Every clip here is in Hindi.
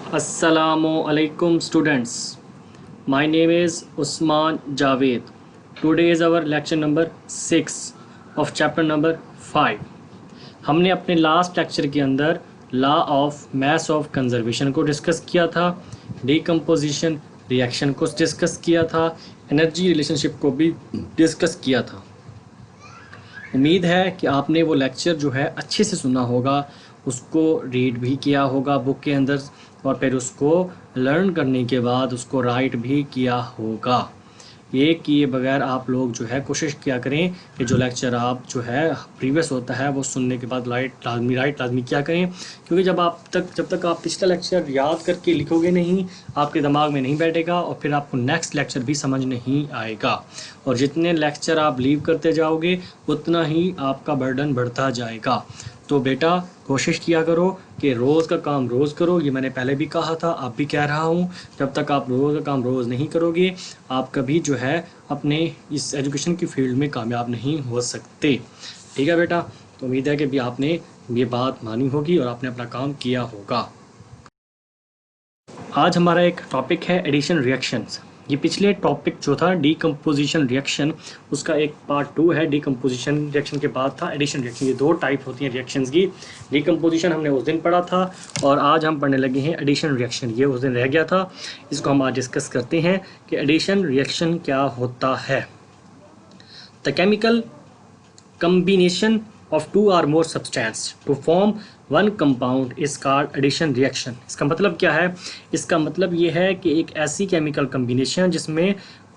Assalamualaikum students. My name is Usman Javed. Today is our lecture number 6 of chapter number 5. हमने अपने लास्ट लेक्चर के अंदर law of mass of conservation को डिस्कस किया था, डीकम्पोजिशन रिएक्शन को डिस्कस किया था, एनर्जी रिलेशनशिप को भी डिस्कस किया था। उम्मीद है कि आपने वो लेक्चर जो है अच्छे से सुना होगा, उसको रीड भी किया होगा बुक के अंदर और फिर उसको लर्न करने के बाद उसको राइट भी किया होगा। ये किए बगैर आप लोग जो है कोशिश किया करें कि जो लेक्चर आप जो है प्रीवियस होता है वो सुनने के बाद राइट लाजमी किया करें, क्योंकि जब तक आप पिछला लेक्चर याद करके लिखोगे नहीं, आपके दिमाग में नहीं बैठेगा और फिर आपको नेक्स्ट लेक्चर भी समझ नहीं आएगा। और जितने लेक्चर आप लीव करते जाओगे उतना ही आपका बर्डन बढ़ता जाएगा। तो बेटा कोशिश किया करो कि रोज़ का काम रोज़ करो। ये मैंने पहले भी कहा था, अब भी कह रहा हूँ, जब तक आप रोज़ का काम रोज़ नहीं करोगे आप कभी जो है अपने इस एजुकेशन की फील्ड में कामयाब नहीं हो सकते। ठीक है बेटा, तो उम्मीद है कि भी आपने ये बात मानी होगी और आपने अपना काम किया होगा। आज हमारा एक टॉपिक है एडिशन रिएक्शंस। ये पिछले टॉपिक जो था डीकम्पोजिशन रिएक्शन, उसका एक पार्ट 2 है। डीकम्पोजिशन रिएक्शन के बाद था एडिशन रिएक्शन। ये दो टाइप होती हैं रिएक्शंस की। डीकम्पोजिशन हमने उस दिन पढ़ा था और आज हम पढ़ने लगे हैं एडिशन रिएक्शन। ये उस दिन रह गया था, इसको हम आज डिस्कस करते हैं कि एडिशन रिएक्शन क्या होता है। The chemical combination of two or more substance to form one compound is called addition reaction। इसका मतलब क्या है? इसका मतलब ये है कि एक ऐसी केमिकल कम्बिनेशन जिसमें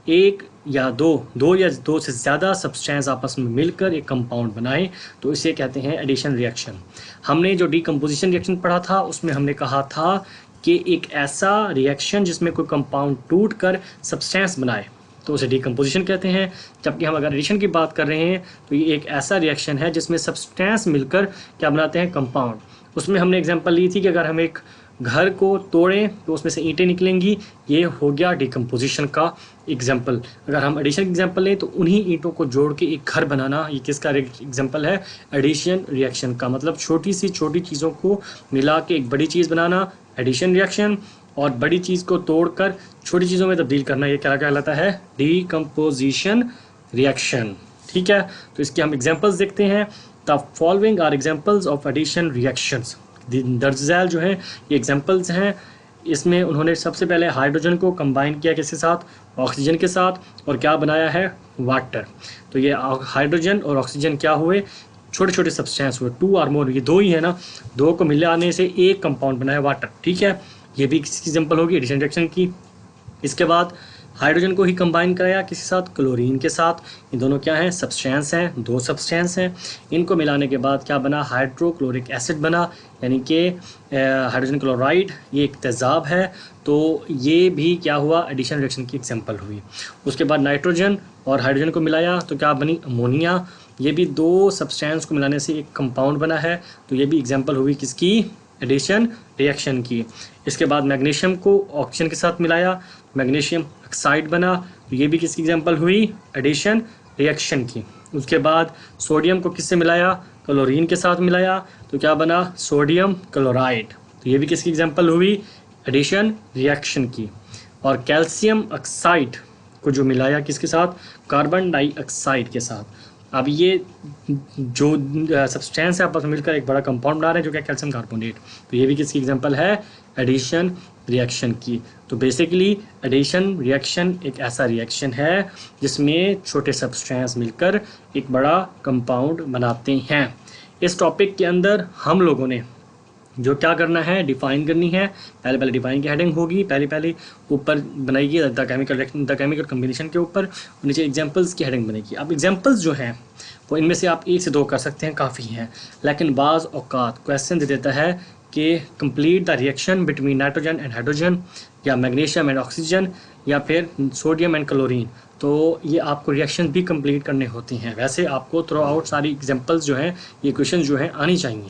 एक या दो से ज़्यादा सब्सटेंस आपस में मिलकर एक कंपाउंड बनाए, तो इसे कहते हैं एडिशन रिएक्शन। हमने जो डीकम्पोजिशन रिएक्शन पढ़ा था उसमें हमने कहा था कि एक ऐसा रिएक्शन जिसमें कोई कंपाउंड टूट कर सब्सटेंस बनाए तो उसे डीकम्पोजिशन कहते हैं। जबकि हम अगर एडिशन की बात कर रहे हैं तो ये एक ऐसा रिएक्शन है जिसमें सब्सटेंस मिलकर क्या बनाते हैं, कंपाउंड। उसमें हमने एग्जांपल ली थी कि अगर हम एक घर को तोड़ें तो उसमें से ईंटें निकलेंगी, ये हो गया डीकम्पोजिशन का एग्जांपल। अगर हम एडिशन का एग्जांपल लें तो उन्हीं ईंटों को जोड़ के एक घर बनाना, ये किसका एग्जांपल है, एडिशन रिएक्शन का। मतलब छोटी सी छोटी चीज़ों को मिला के एक बड़ी चीज़ बनाना एडिशन रिएक्शन, और बड़ी चीज़ को तोड़कर छोटी चीज़ों में तब्दील करना, ये क्या कहलाता है, डीकम्पोजिशन रिएक्शन। ठीक है, तो इसके हम एग्जांपल्स देखते हैं। The following are examples of addition reactions. दर्ज झैल जो है ये एग्जांपल्स हैं। इसमें उन्होंने सबसे पहले हाइड्रोजन को कंबाइन किया किसके साथ, ऑक्सीजन के साथ, और क्या बनाया है, वाटर। तो ये हाइड्रोजन और ऑक्सीजन क्या हुए, छोटे छोटे सब्सटेंस हुए, टू आर मोर, ये दो ही है ना, दो को मिलाने से एक कंपाउंड बनाया वाटर। ठीक है, ये भी किसकी एग्जांपल होगी, एडिशन रिएक्शन की। इसके बाद हाइड्रोजन को ही कंबाइन कराया किसी साथ, क्लोरीन के साथ। ये दोनों क्या हैं, सब्सटेंस हैं, दो सब्सटेंस हैं। इनको मिलाने के बाद क्या बना, हाइड्रोक्लोरिक एसिड बना, यानी कि हाइड्रोजन क्लोराइड। ये एक तेज़ाब है, तो ये भी क्या हुआ, एडिशन रिएक्शन की एग्जांपल हुई। उसके बाद नाइट्रोजन और हाइड्रोजन को मिलाया तो क्या बनी, अमोनिया। ये भी दो सब्सटेंस को मिलाने से एक कंपाउंड बना है, तो ये भी एग्जांपल हुई किसकी, एडिशन रिएक्शन की। इसके बाद मैग्नीशियम को ऑक्सीजन के साथ मिलाया, मैग्नीशियम ऑक्साइड बना, तो ये भी किसकी एग्जांपल हुई, एडिशन रिएक्शन की। उसके बाद सोडियम को किससे मिलाया, क्लोरीन के साथ मिलाया, तो क्या बना, सोडियम क्लोराइड, तो ये भी किसकी एग्जांपल हुई, एडिशन रिएक्शन की। और कैल्शियम ऑक्साइड को जो मिलाया किसके साथ, कार्बन डाइऑक्साइड के साथ। अब ये जो सब्सटेंस है आपस में मिलकर एक बड़ा कंपाउंड बना रहे हैं जो क्या, कैल्शियम कार्बोनेट, तो ये भी किसकी एग्जांपल है, एडिशन रिएक्शन की। तो बेसिकली एडिशन रिएक्शन एक ऐसा रिएक्शन है जिसमें छोटे सब्सटेंस मिलकर एक बड़ा कंपाउंड बनाते हैं। इस टॉपिक के अंदर हम लोगों ने जो क्या करना है, डिफाइन करनी है। पहले डिफाइन की हेडिंग होगी, पहले ऊपर बनाइए द केमिकल कम्बिनेशन के ऊपर, नीचे एग्जांपल्स की हेडिंग बनेगी। अब एग्जांपल्स जो हैं वो इनमें से आप 1 से 2 कर सकते हैं, काफ़ी हैं। लेकिन बाज़ औकात क्वेश्चन दे देता है कि complete the reaction between nitrogen and hydrogen, या मैग्नीशियम एंड ऑक्सीजन, या फिर सोडियम एंड क्लोरीन। तो ये आपको रिएक्शन भी कंप्लीट करने होती हैं। वैसे आपको थ्रू आउट सारी एग्जांपल्स जो हैं, ये क्वेश्चन जो हैं आनी चाहिए,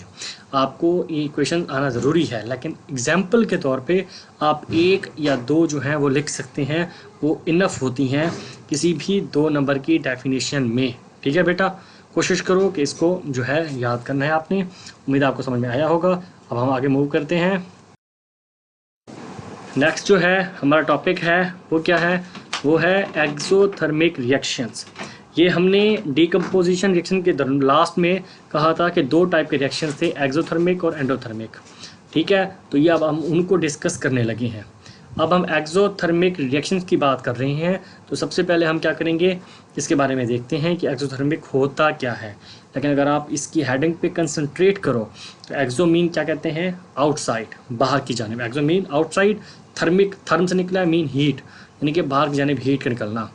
आपको ये क्वेश्चन आना ज़रूरी है। लेकिन एग्जांपल के तौर पे आप 1 या 2 जो हैं वो लिख सकते हैं, वो इनफ होती हैं किसी भी 2 नंबर की डेफिनेशन में। ठीक है बेटा, कोशिश करो कि इसको जो है याद करना है आपने। उम्मीद आपको समझ में आया होगा। अब हम आगे मूव करते हैं। नेक्स्ट जो है हमारा टॉपिक है वो क्या है, वो है एक्सोथर्मिक रिएक्शंस। ये हमने डीकम्पोजिशन रिएक्शन के लास्ट में कहा था कि दो टाइप के रिएक्शंस थे, एक्सोथर्मिक और एंडोथर्मिक। ठीक है, तो ये अब हम उनको डिस्कस करने लगे हैं। अब हम एक्सोथर्मिक रिएक्शंस की बात कर रहे हैं, तो सबसे पहले हम क्या करेंगे, इसके बारे में देखते हैं कि एक्सोथर्मिक होता क्या है। लेकिन अगर आप इसकी हेडिंग पे कंसंट्रेट करो तो एक्सो मीन क्या कहते हैं, आउटसाइड, बाहर की जानिब। एक्सो मीन आउटसाइड, थर्मिक थर्म से निकला है, मीन हीट, यानी कि बाहर की जानिब हीट का निकलना।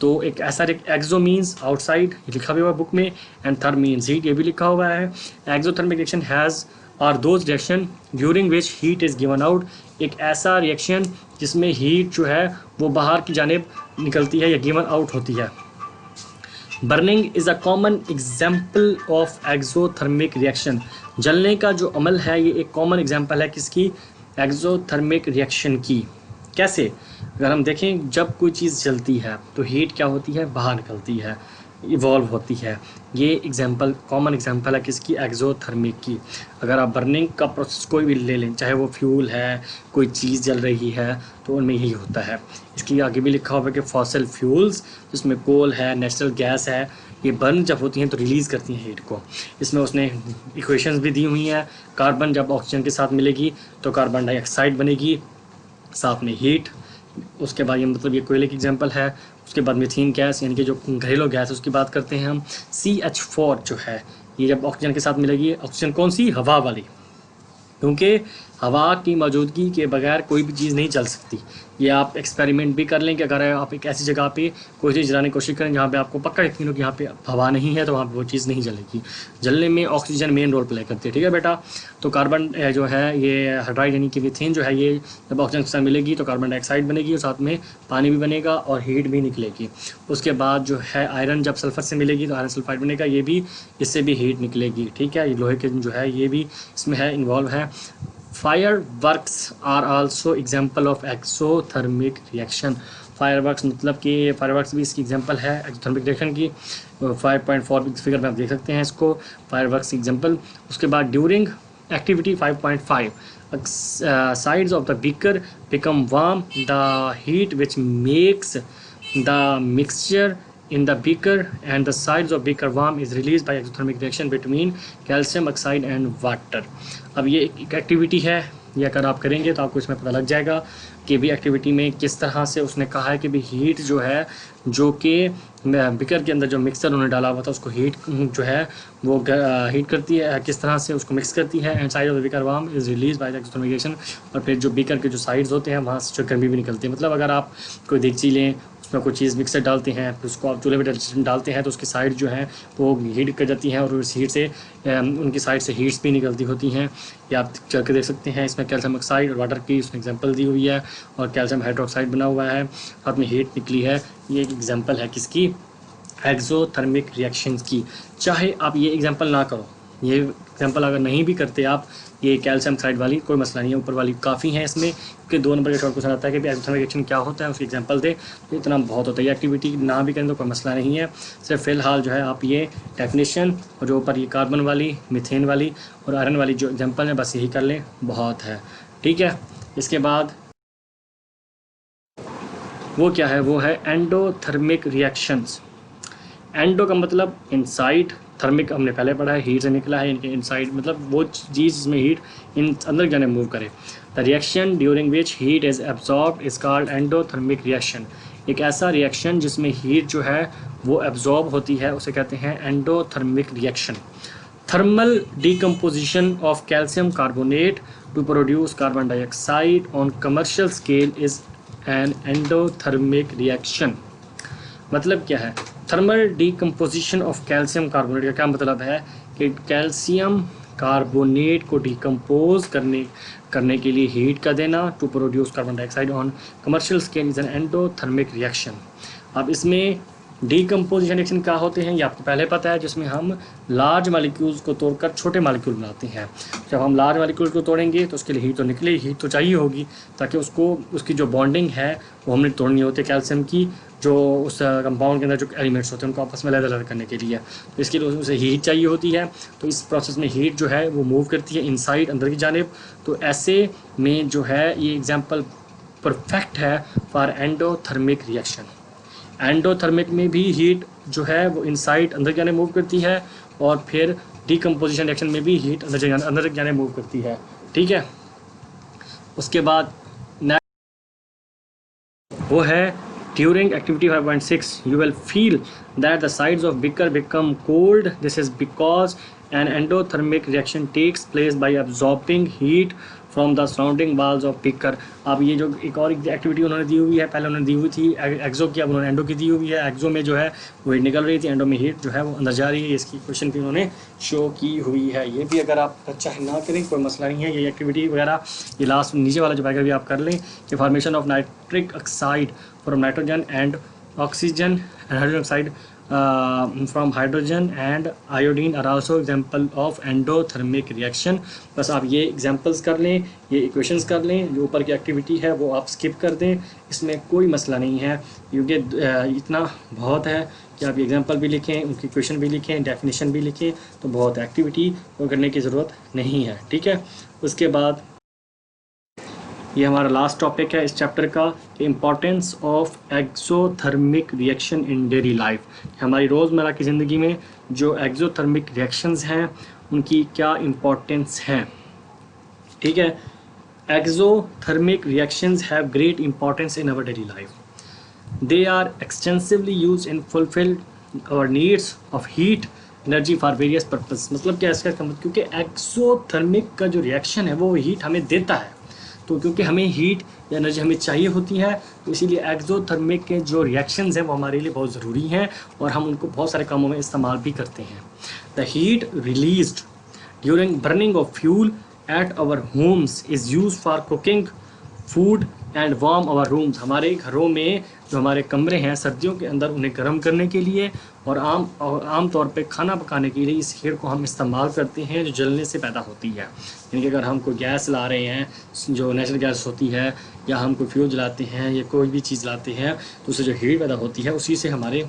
तो एक ऐसा एक्सो मीन्स आउटसाइड, ये लिखा हुआ है बुक में, एंड थर्म मीन्स हीट, ये भी लिखा हुआ है। Exothermic reaction has are those reaction during which heat is given out. एक ऐसा रिएक्शन जिसमें हीट जो है वो बाहर की जानिब निकलती है या गिवन आउट होती है। Burning is a common example of exothermic reaction. जलने का जो अमल है ये एक कॉमन एग्जाम्पल है किसकी, एक्सोथर्मिक रिएक्शन की। कैसे, अगर हम देखें जब कोई चीज़ जलती है तो हीट क्या होती है, बाहर निकलती है, इवॉल्व होती है। ये एग्जाम्पल कॉमन एग्जाम्पल है किसकी, एक्सोथर्मिक की। अगर आप बर्निंग का प्रोसेस कोई भी ले लें, चाहे वो फ्यूल है, कोई चीज़ जल रही है, तो उनमें यही होता है। इसके आगे भी लिखा हुआ है कि फॉसिल फ्यूल्स, जिसमें कोल है, नेचुरल गैस है, ये बर्न जब होती हैं तो रिलीज़ करती हैं हीट को। इसमें उसने इक्वेशंस भी दी हुई हैं। कार्बन जब ऑक्सीजन के साथ मिलेगी तो कार्बन डाइऑक्साइड बनेगी, साथ में हीट। उसके बाद ये मतलब ये कोयले की एग्जांपल है। उसके बाद मीथेन गैस, यानी कि जो घरेलू गैस है उसकी बात करते हैं हम। CH4 जो है ये जब ऑक्सीजन के साथ मिलेगी, ऑक्सीजन कौन सी, हवा वाली, क्योंकि हवा की मौजूदगी के बगैर कोई भी चीज़ नहीं चल सकती। ये आप एक्सपेरिमेंट भी कर लें कि अगर आप एक ऐसी जगह पे कोई चीज़ जलाने की कोशिश करें जहाँ पे आपको पक्का यकीन हो कि यहाँ पे हवा नहीं है, तो वहाँ पे वो चीज़ नहीं जलेगी। जलने में ऑक्सीजन मेन रोल प्ले करती है। ठीक है बेटा, तो कार्बन जो है ये हाइड्राइड यानी कि मीथेन जो है, ये जब ऑक्सीजन के साथ मिलेगी तो कार्बन डाइऑक्साइड बनेगी और साथ में पानी भी बनेगा और हीट भी निकलेगी। उसके बाद जो है आयरन जब सल्फर से मिलेगी तो आयरन सल्फाइड बनेगा, ये भी, इससे भी हीट निकलेगी। ठीक है, ये लोहे के जो है ये भी इसमें है, इन्वॉल्व है। Fireworks are also example of exothermic reaction। Fireworks मतलब कि फायरवर्क्स भी इसकी एग्जांपल है एक्सोथर्मिक रिएक्शन की। 5.4 फिगर में आप देख सकते हैं इसको, फायरवर्क्स एग्जांपल। उसके बाद during activity 5.5 sides of the beaker become warm, the heat which makes the mixture in the beaker and the sides of beaker warm is released by exothermic reaction between calcium oxide and water। अब ये एक एक्टिविटी है, ये अगर आप करेंगे तो आपको इसमें पता लग जाएगा कि भी एक्टिविटी में किस तरह से उसने कहा है कि भी हीट जो है, जो कि बिकर के अंदर जो मिक्सर उन्होंने डाला हुआ था उसको हीट जो है वो हीट करती है, किस तरह से उसको मिक्स करती है। And side of the beaker warm is release by the exothermic reaction. और फिर जो बिकर के जो साइड्स होते हैं वहाँ से जो गर्मी भी निकलती है। मतलब अगर आप कोई देगची लें, उसमें कोई चीज़ मिक्सर डालते हैं, फिर उसको आप चूल्हे पर डालते हैं तो उसकी साइड जो है वो हीट कर जाती हैं और उस हीट से उनकी साइड से हीट्स भी निकलती होती हैं। ये आप चल के देख सकते हैं। इसमें कैल्शियम ऑक्साइड और वाटर की उसमें एग्जांपल दी हुई है और कैल्शियम हाइड्रोक्साइड बना हुआ है, साथ में हीट निकली है। ये एक एग्जांपल है किसकी, एक्सोथर्मिक रिएक्शंस की। चाहे आप ये एग्जांपल ना करो, ये एग्जांपल अगर नहीं भी करते आप, ये कैल्शियम ऑक्साइड वाली कोई मसला नहीं है, ऊपर वाली काफ़ी है इसमें, क्योंकि 2 नंबर का शॉर्ट क्वेश्चन आता है कि एक्सोथर्मिक रिएक्शन क्या होता है, उसकी एग्जांपल दे, तो इतना बहुत होता है। ये एक्टिविटी ना भी करें तो कोई मसला नहीं है। सिर्फ फ़िलहाल जो है आप ये डेफिनेशन और जो ऊपर ये कार्बन वाली, मीथेन वाली और आयरन वाली जो एग्जांपल है बस यही कर लें, बहुत है। ठीक है, इसके बाद वो क्या है, वो है एंडोथर्मिक रिएक्शंस। एंडो का मतलब इनसाइड, थर्मिक हमने पहले पढ़ा है, हीट से निकला है, इनके इनसाइड मतलब वो चीज़ जिसमें हीट इन अंदर जाने मूव करे। The reaction during which heat is absorbed is called endothermic reaction. एक ऐसा रिएक्शन जिसमें हीट जो है वो एब्जॉर्ब होती है उसे कहते हैं endothermic reaction. Thermal decomposition of calcium carbonate to produce carbon dioxide on commercial scale is an endothermic reaction. मतलब क्या है, thermal decomposition of calcium carbonate का क्या मतलब है कि कैल्शियम कार्बोनेट को डिकम्पोज करने के लिए हीट का देना to produce carbon dioxide on commercial scale is an endothermic reaction. अब इसमें डिकम्पोजिशन रिएक्शन क्या होते हैं ये आपको पहले पता है, जिसमें हम लार्ज मालिक्यूल्स को तोड़कर छोटे मालिक्यूल बनाते हैं। जब हम लार्ज मालिक्यूल को तोड़ेंगे तो उसके लिए हीट तो निकले, हीट तो चाहिए होगी ताकि उसकी जो बॉन्डिंग है वो हमने तोड़नी होती है कैल्शियम की, जो उस कंपाउंड के अंदर जो एलिमेंट्स होते हैं उनको आपस में अलग करने के लिए, तो इसके लिए उसे हीट चाहिए होती है। तो इस प्रोसेस में हीट जो है वो मूव करती है इनसाइड, अंदर की जानिब। तो ऐसे में जो है ये एग्जांपल परफेक्ट है फॉर एंडोथर्मिक रिएक्शन। एंडोथर्मिक में भी हीट जो है वो इनसाइड अंदर जाने मूव करती है, और फिर डीकम्पोजिशन रिएक्शन में भी हीट अंदर जाने मूव करती है। ठीक है, उसके बाद वो है during activity 5.6 you will feel that the sides of beaker become cold. This is because an endothermic reaction takes place by absorbing heat from the surrounding walls of beaker। अब ये जो एक और एक्टिविटी उन्होंने दी हुई है, पहले उन्होंने दी हुई थी एक्सो की, अब उन्होंने एंडो की दी हुई है। एक्सो में जो है वो हीट निकल रही थी, एंडो में हीट जो है वो अंदर जा रही है। इसकी क्वेश्चन भी उन्होंने शो की हुई है। ये भी अगर आप चाहे ना करें कोई मसला नहीं है, ये एक्टिविटी वगैरह ये लास्ट नीचे वाला जो पैराग्राफ भी आप कर लें कि formation of nitric oxide from nitrogen and oxygen and hydrogen oxide from hydrogen and iodine are also example of endothermic reaction। बस आप ये एग्जांपल्स कर लें, ये इक्वेशंस कर लें, जो ऊपर की एक्टिविटी है वो आप स्किप कर दें, इसमें कोई मसला नहीं है, क्योंकि इतना बहुत है कि आप एग्जांपल भी लिखें, उनकी इक्वेशन भी लिखें, डेफिनेशन भी लिखें, तो बहुत एक्टिविटी और करने की ज़रूरत नहीं है। ठीक है, उसके बाद ये हमारा लास्ट टॉपिक है इस चैप्टर का, importance of exothermic reaction in daily life. हमारी रोज़मर्रा की ज़िंदगी में जो एक्सोथर्मिक रिएक्शंस हैं उनकी क्या इम्पोर्टेंस है। ठीक है, exothermic reactions have great importance in our daily life. They are extensively used in fulfil our needs of heat energy for various purpose. मतलब क्या इसका मतलब, क्योंकि एक्सोथर्मिक का जो रिएक्शन है वो हीट हमें देता है, तो क्योंकि हमें हीट या एनर्जी हमें चाहिए होती है, तो इसीलिए एक्सोथर्मिक के जो रिएक्शंस हैं वो हमारे लिए बहुत ज़रूरी हैं और हम उनको बहुत सारे कामों में इस्तेमाल भी करते हैं। The heat released during burning of fuel at our homes is use for cooking food and warm our rooms. हमारे घरों में जो हमारे कमरे हैं सर्दियों के अंदर उन्हें गर्म करने के लिए और आम तौर पे खाना पकाने के लिए इस हीट को हम इस्तेमाल करते हैं जो जलने से पैदा होती है। यानी कि अगर हम कोई गैस ला रहे हैं जो नेचुरल गैस होती है, या हम कोई फ्यूल जलाते हैं या कोई भी चीज़ लाते हैं, तो उससे जो हीट पैदा होती है उसी से हमारे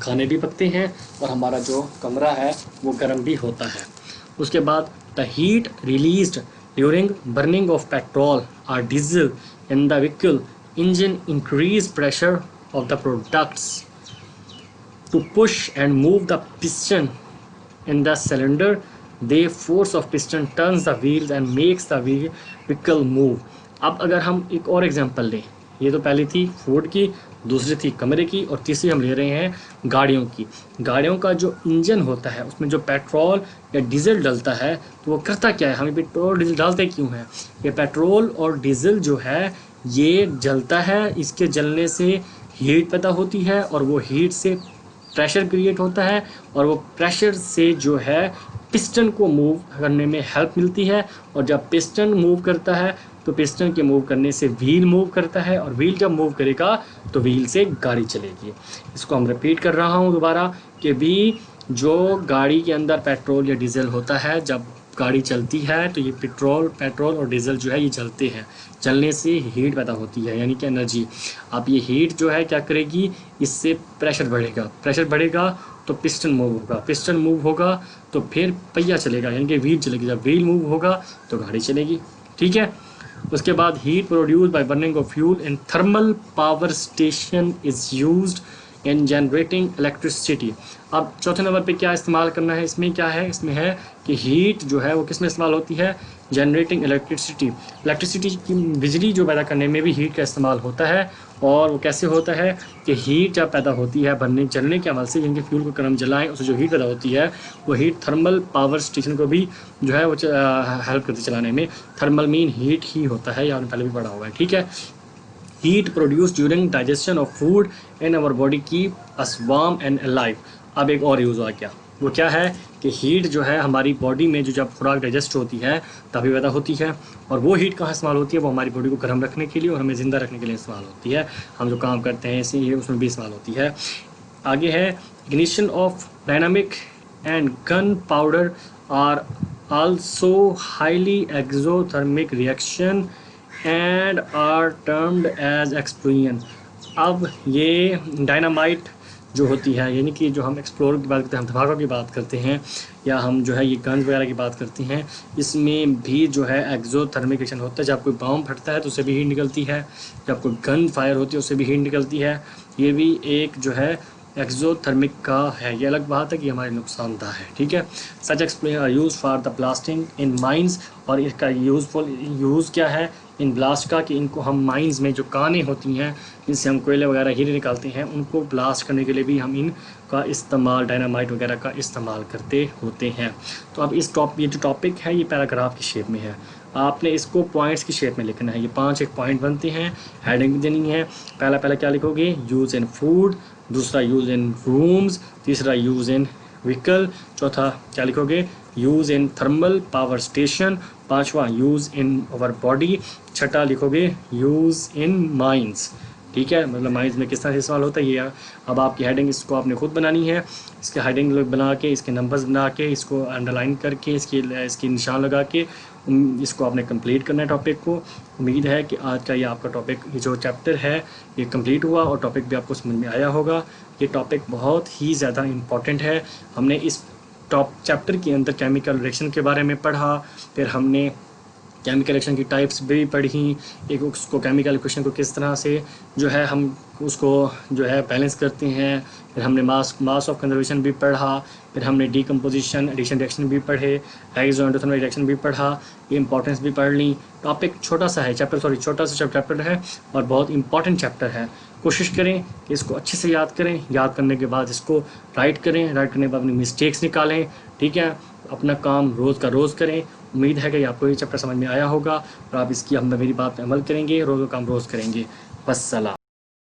खाने भी पकते हैं और हमारा जो कमरा है वो गर्म भी होता है। उसके बाद the heat released during burning of petrol और diesel in the vehicle engine increase pressure of the products to push and move the piston in the cylinder. The force of piston turns the wheels and makes the vehicle move। अब अगर हम एक और एग्जांपल लें, ये तो पहली थी फूड की, दूसरी थी कमरे की, और तीसरी हम ले रहे हैं गाड़ियों की। गाड़ियों का जो इंजन होता है उसमें जो पेट्रोल या डीजल डलता है, तो वो करता क्या है, हमें पेट्रोल डीजल डालते क्यों हैं? ये पेट्रोल और डीजल जो है ये जलता है, इसके जलने से हीट पैदा होती है और वो हीट से प्रेशर क्रिएट होता है, और वो प्रेशर से जो है पिस्टन को मूव करने में हेल्प मिलती है, और जब पिस्टन मूव करता है तो पिस्टन के मूव करने से व्हील मूव करता है, और व्हील जब मूव करेगा तो व्हील से गाड़ी चलेगी। इसको हम रिपीट कर रहा हूँ दोबारा कि भी जो गाड़ी के अंदर पेट्रोल या डीजल होता है, जब गाड़ी चलती है तो ये पेट्रोल और डीजल जो है ये जलते हैं, जलने से हीट पैदा होती है यानी कि एनर्जी। अब ये हीट जो है क्या करेगी, इससे प्रेशर बढ़ेगा तो पिस्टन मूव होगा तो फिर पहिया चलेगा यानी कि व्हील चलेगी, जब व्हील मूव होगा तो गाड़ी चलेगी। ठीक है, उसके बाद heat produce by burning of fuel in thermal power station is used in generating electricity. अब चौथे नंबर पे क्या इस्तेमाल करना है, इसमें क्या है, इसमें है कि हीट जो है वो किस में इस्तेमाल होती है, जनरेटिंग इलेक्ट्रिसिटी की बिजली जो पैदा करने में भी हीट का इस्तेमाल होता है। और वो कैसे होता है कि हीट जब पैदा होती है जलने के अमल से, जिनके फ्यूल को गर्म जलाएं उससे जो हीट पैदा होती है वो हीट थर्मल पावर स्टेशन को भी जो है वो हेल्प करती चलाने में। थर्मल मीन हीट ही होता है, या आपने पहले भी पढ़ा हुआ है। ठीक है, heat produce during digestion of food in our body keep us warm and alive. अब एक और यूज़ आ गया, वो क्या है कि हीट जो है हमारी बॉडी में जो जब खुराक डाइजेस्ट होती है तभी पैदा होती है, और वो हीट कहाँ इस्तेमाल होती है, वो हमारी बॉडी को गर्म रखने के लिए और हमें ज़िंदा रखने के लिए इस्तेमाल होती है। हम जो काम करते हैं इसे ये उसमें भी इस्तेमाल होती है। आगे है ignition of dynamic and gunpowder are also highly exothermic reaction and are termed as explosion. अब ये डायनामाइट जो होती है, यानी कि जो हम एक्सप्लोर की बात करते हैं, हम धमाकों की बात करते हैं, या हम जो है ये गन वगैरह की बात करते हैं, इसमें भी जो है एक्जोथर्मिक रिएक्शन होता है। जब कोई बम फटता है तो उससे भी हीट निकलती है, जब कोई गन फायर होती है उससे भी हीट निकलती है। ये भी एक जो है एक्जोथर्मिक का है। ये अलग बात है कि हमारे नुकसानदाह है, ठीक है। Such explain are use for the blasting in mines, और इसका यूज़फुल यूज़ क्या है इन ब्लास्ट का, कि इनको हम माइंस में जो कानें होती हैं जिनसे हम कोयले वगैरह हीरे निकालते हैं, उनको ब्लास्ट करने के लिए भी हम इनका इस्तेमाल, डायनामाइट वगैरह का इस्तेमाल करते होते हैं। तो अब ये जो टॉपिक है ये पैराग्राफ की शेप में है, आपने इसको पॉइंट्स की शेप में लिखना है। ये 5 एक पॉइंट बनते हैं, हेडिंग भी देनी है। पहला क्या लिखोगे, यूज़ इन फूड, दूसरा यूज़ इन रूम्स, तीसरा यूज़ इन व्हीकल, चौथा क्या लिखोगे, use in thermal power station, पांचवा यूज़ इन आवर बॉडी, छठा लिखोगे यूज़ इन माइंस, ठीक है। मतलब माइंस में किस तरह से सवाल होता है ये अब आपकी हेडिंग इसको आपने खुद बनानी है। इसके हेडिंग बना के, इसके नंबर्स बना के, इसको अंडरलाइन करके, इसकी निशान लगा के इसको आपने कंप्लीट करना है टॉपिक को। उम्मीद है कि आज का ये आपका टॉपिक, ये जो चैप्टर है ये कंप्लीट हुआ और टॉपिक भी आपको समझ में आया होगा। ये टॉपिक बहुत ही ज़्यादा इम्पॉर्टेंट है। हमने इस चैप्टर के अंदर केमिकल रिएक्शन के बारे में पढ़ा, फिर हमने केमिकल रिएक्शन की टाइप्स भी पढ़ी, एक उसको केमिकल इक्वेशन को किस तरह से जो है हम उसको जो है बैलेंस करते हैं, फिर हमने मास ऑफ कंजर्वेशन भी पढ़ा, फिर हमने डीकम्पोजिशन एडिशन रिएक्शन भी पढ़े, एक्सो एंडोथर्मल रिएक्शन भी पढ़ा, ये इंपॉर्टेंस भी पढ़ ली। टॉपिक छोटा सा है, छोटा सा चैप्टर है और बहुत इंपॉर्टेंट चैप्टर है। कोशिश करें कि इसको अच्छे से याद करें, याद करने के बाद इसको राइट करें, राइट करने के बाद अपनी मिस्टेक्स निकालें, ठीक है। अपना काम रोज़ का रोज़ करें। उम्मीद है कि आपको ये चैप्टर समझ में आया होगा और आप इसकी हम मेरी बात पे अमल करेंगे, रोज़ का काम रोज़ करेंगे। वस्सलाम।